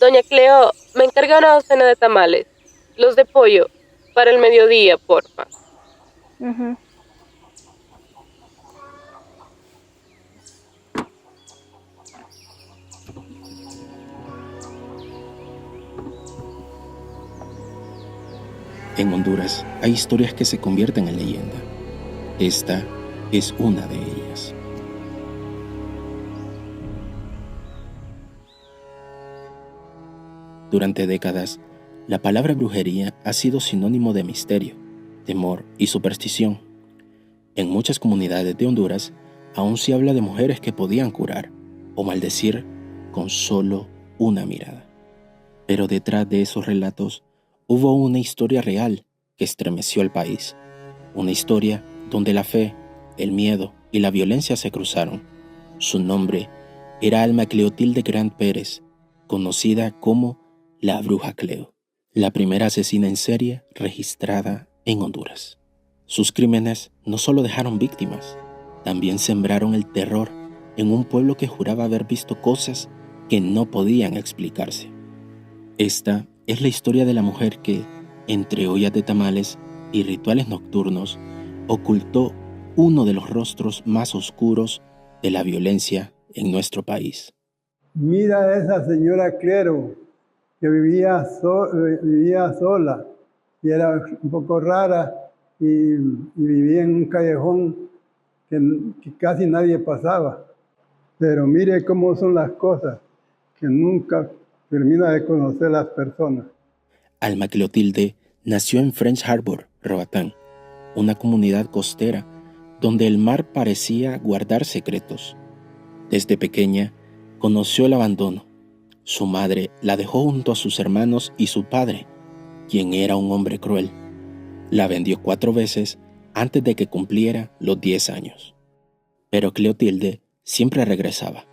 Doña Cleo, me encarga una docena de tamales. Los de pollo, para el mediodía, porfa. Ujú. En Honduras hay historias que se convierten en leyenda. Esta es una de ellas. Durante décadas, la palabra brujería ha sido sinónimo de misterio, temor y superstición. En muchas comunidades de Honduras aún se habla de mujeres que podían curar o maldecir con solo una mirada. Pero detrás de esos relatos hubo una historia real que estremeció al país. Una historia donde la fe, el miedo y la violencia se cruzaron. Su nombre era Alma Cleotilde Grant Pérez, conocida como la Bruja Cleo, la primera asesina en serie registrada en Honduras. Sus crímenes no solo dejaron víctimas, también sembraron el terror en un pueblo que juraba haber visto cosas que no podían explicarse. Esta es la historia de la mujer que, entre ollas de tamales y rituales nocturnos, ocultó uno de los rostros más oscuros de la violencia en nuestro país. Mira a esa señora Clero, que vivía sola y era un poco rara y vivía en un callejón que casi nadie pasaba. Pero mire cómo son las cosas, que nunca termina de conocer las personas. Alma Cleotilde nació en French Harbor, Roatán, una comunidad costera donde el mar parecía guardar secretos. Desde pequeña, conoció el abandono. Su madre la dejó junto a sus hermanos y su padre, quien era un hombre cruel. La vendió 4 veces antes de que cumpliera los 10 años. Pero Cleotilde siempre regresaba.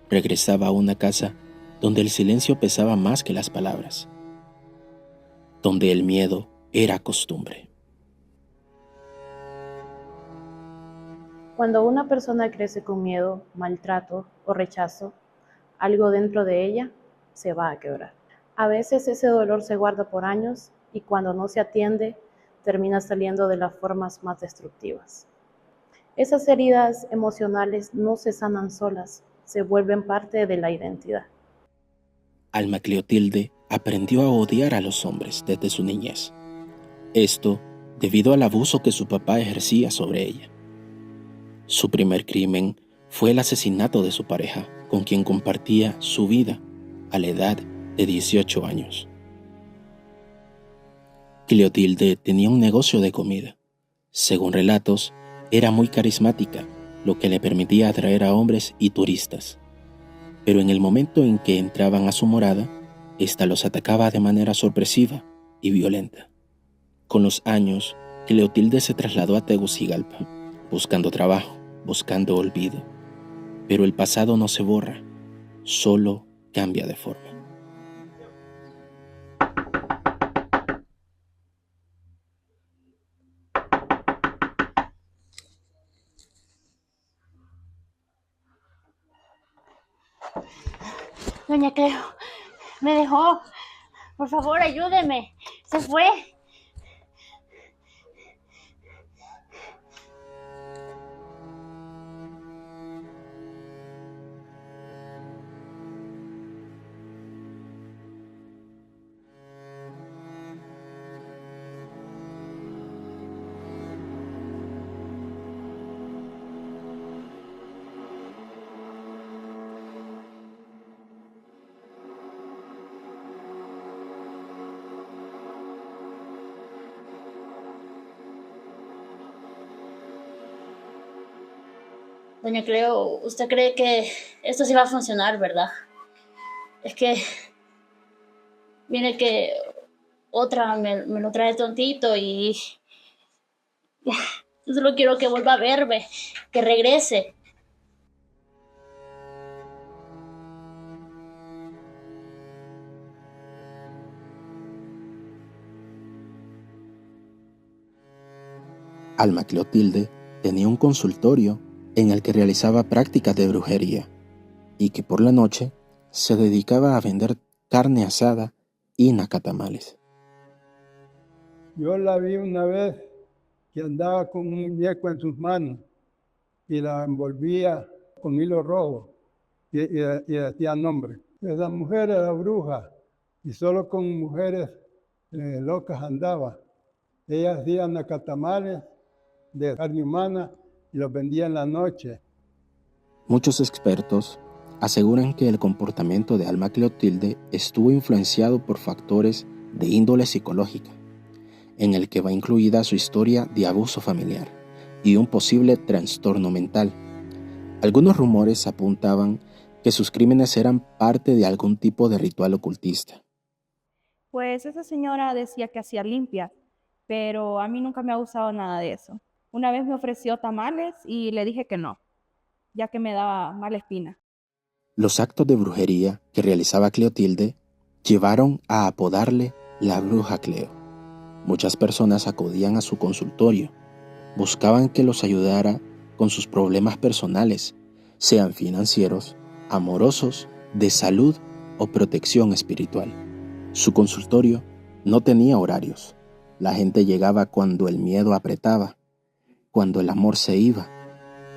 Regresaba a una casa donde el silencio pesaba más que las palabras, donde el miedo era costumbre. Cuando una persona crece con miedo, maltrato o rechazo, algo dentro de ella se va a quebrar. A veces ese dolor se guarda por años y cuando no se atiende, termina saliendo de las formas más destructivas. Esas heridas emocionales no se sanan solas, se vuelven parte de la identidad. Alma Cleotilde aprendió a odiar a los hombres desde su niñez. Esto debido al abuso que su papá ejercía sobre ella. Su primer crimen fue el asesinato de su pareja, con quien compartía su vida a la edad de 18 años. Cleotilde tenía un negocio de comida. Según relatos, era muy carismática, lo que le permitía atraer a hombres y turistas. Pero en el momento en que entraban a su morada, ésta los atacaba de manera sorpresiva y violenta. Con los años, Cleotilde se trasladó a Tegucigalpa, buscando trabajo, buscando olvido. Pero el pasado no se borra, solo cambia de forma. Doña Cleo, me dejó. Por favor, ayúdeme. Se fue. Doña Cleo, ¿usted cree que esto sí va a funcionar, verdad? Es que viene que otra me lo trae tontito y yo solo quiero que vuelva a verme, que regrese. Alma Cleotilde tenía un consultorio en el que realizaba prácticas de brujería. y que por la noche se dedicaba a vender carne asada y nacatamales. Yo la vi una vez que andaba con un muñeco en sus manos y la envolvía con hilo rojo y decía nombre. Esa mujer era bruja y solo con mujeres locas andaba. Ella hacía nacatamales de carne humana y los vendía en la noche. Muchos expertos aseguran que el comportamiento de Alma Cleotilde estuvo influenciado por factores de índole psicológica, en el que va incluida su historia de abuso familiar y un posible trastorno mental. Algunos rumores apuntaban que sus crímenes eran parte de algún tipo de ritual ocultista. Pues esa señora decía que hacía limpias, pero a mí nunca me ha gustado nada de eso. Una vez me ofreció tamales y le dije que no, ya que me daba mala espina. Los actos de brujería que realizaba Cleotilde llevaron a apodarle la bruja Cleo. Muchas personas acudían a su consultorio, buscaban que los ayudara con sus problemas personales, sean financieros, amorosos, de salud o protección espiritual. Su consultorio no tenía horarios. La gente llegaba cuando el miedo apretaba, cuando el amor se iba,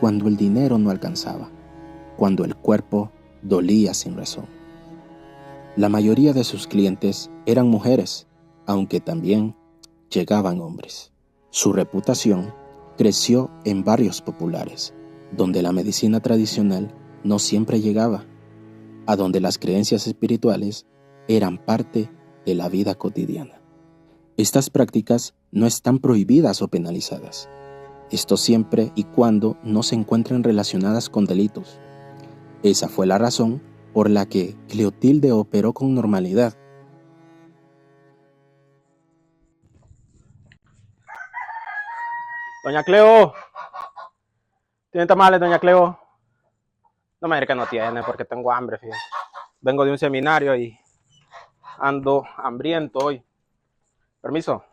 cuando el dinero no alcanzaba, cuando el cuerpo dolía sin razón. La mayoría de sus clientes eran mujeres, aunque también llegaban hombres. Su reputación creció en barrios populares, donde la medicina tradicional no siempre llegaba, a donde las creencias espirituales eran parte de la vida cotidiana. Estas prácticas no están prohibidas o penalizadas. Esto siempre y cuando no se encuentren relacionadas con delitos. Esa fue la razón por la que Cleotilde operó con normalidad. Doña Cleo, ¿tiene tamales, doña Cleo? No me diga que no tiene porque tengo hambre, fíjate. Vengo de un seminario y ando hambriento hoy. Permiso.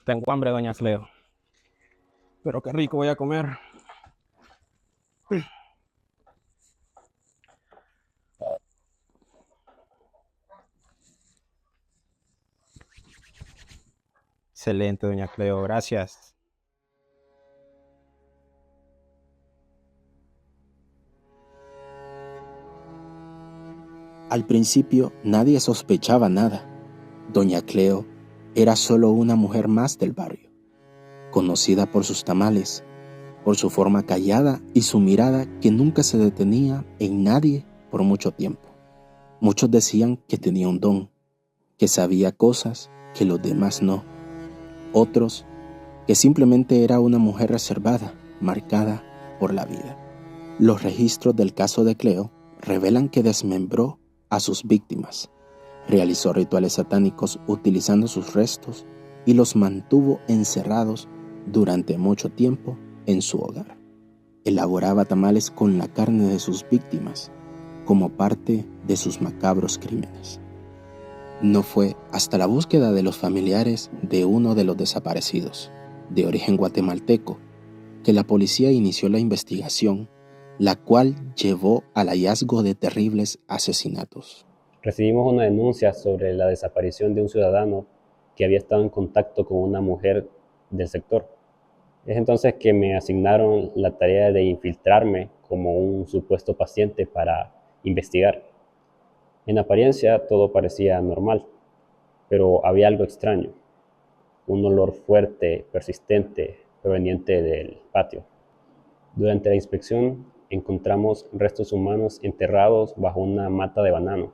Tengo hambre, doña Cleo. Pero qué rico voy a comer. Excelente, doña Cleo, gracias. Al principio nadie sospechaba nada. Doña Cleo era solo una mujer más del barrio, conocida por sus tamales, por su forma callada y su mirada que nunca se detenía en nadie por mucho tiempo. Muchos decían que tenía un don, que sabía cosas que los demás no. Otros, que simplemente era una mujer reservada, marcada por la vida. Los registros del caso de Cleo revelan que desmembró a sus víctimas, realizó rituales satánicos utilizando sus restos y los mantuvo encerrados durante mucho tiempo en su hogar. Elaboraba tamales con la carne de sus víctimas como parte de sus macabros crímenes. No fue hasta la búsqueda de los familiares de uno de los desaparecidos, de origen guatemalteco, que la policía inició la investigación, la cual llevó al hallazgo de terribles asesinatos. Recibimos una denuncia sobre la desaparición de un ciudadano que había estado en contacto con una mujer del sector. Es entonces que me asignaron la tarea de infiltrarme como un supuesto paciente para investigar. En apariencia todo parecía normal, pero había algo extraño, un olor fuerte, persistente, proveniente del patio. Durante la inspección encontramos restos humanos enterrados bajo una mata de banano.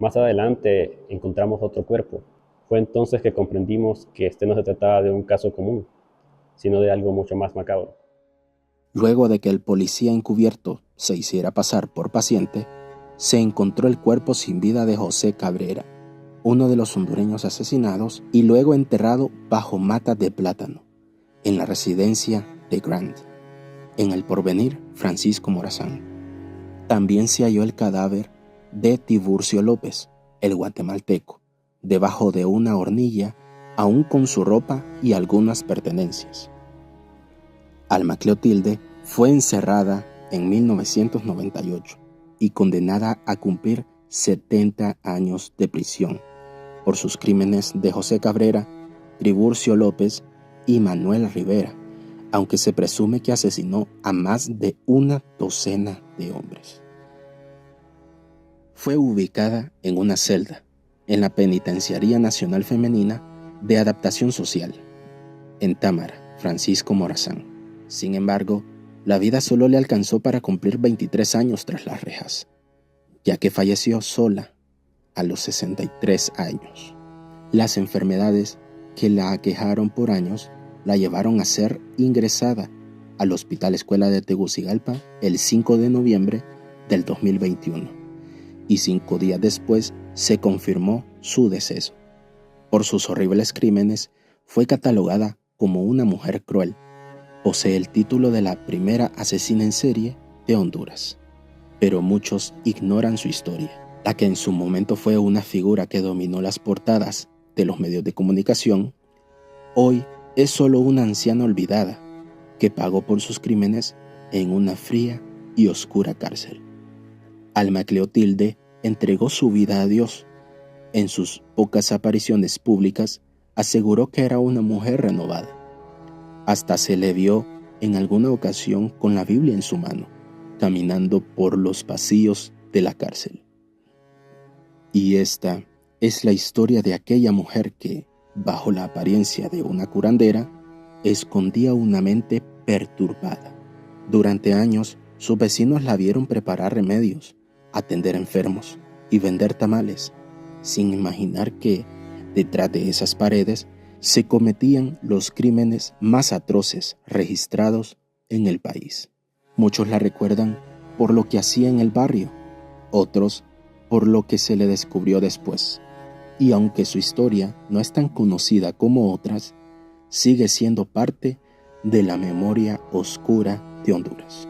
Más adelante encontramos otro cuerpo. Fue entonces que comprendimos que este no se trataba de un caso común, sino de algo mucho más macabro. Luego de que el policía encubierto se hiciera pasar por paciente, se encontró el cuerpo sin vida de José Cabrera, uno de los hondureños asesinados y luego enterrado bajo matas de plátano, en la residencia de Grant, en El Porvenir, Francisco Morazán. También se halló el cadáver de Tiburcio López, el guatemalteco, debajo de una hornilla, aún con su ropa y algunas pertenencias. Alma Cleotilde fue encerrada en 1998 y condenada a cumplir 70 años de prisión por sus crímenes de José Cabrera, Tiburcio López y Manuel Rivera, aunque se presume que asesinó a más de una docena de hombres. Fue ubicada en una celda en la Penitenciaría Nacional Femenina de Adaptación Social, en Támara, Francisco Morazán. Sin embargo, la vida solo le alcanzó para cumplir 23 años tras las rejas, ya que falleció sola a los 63 años. Las enfermedades que la aquejaron por años la llevaron a ser ingresada al Hospital Escuela de Tegucigalpa el 5 de noviembre del 2021 y 5 días después se confirmó su deceso. Por sus horribles crímenes fue catalogada como una mujer cruel. Posee el título de la primera asesina en serie de Honduras, pero muchos ignoran su historia. La que en su momento fue una figura que dominó las portadas de los medios de comunicación, hoy es solo una anciana olvidada que pagó por sus crímenes en una fría y oscura cárcel. Alma Cleotilde entregó su vida a Dios. En sus pocas apariciones públicas aseguró que era una mujer renovada. Hasta se le vio en alguna ocasión con la Biblia en su mano, caminando por los pasillos de la cárcel. Y esta es la historia de aquella mujer que, bajo la apariencia de una curandera, escondía una mente perturbada. Durante años, sus vecinos la vieron preparar remedios, atender enfermos y vender tamales, sin imaginar que, detrás de esas paredes, se cometían los crímenes más atroces registrados en el país. Muchos la recuerdan por lo que hacía en el barrio, otros por lo que se le descubrió después. Y aunque su historia no es tan conocida como otras, sigue siendo parte de la memoria oscura de Honduras.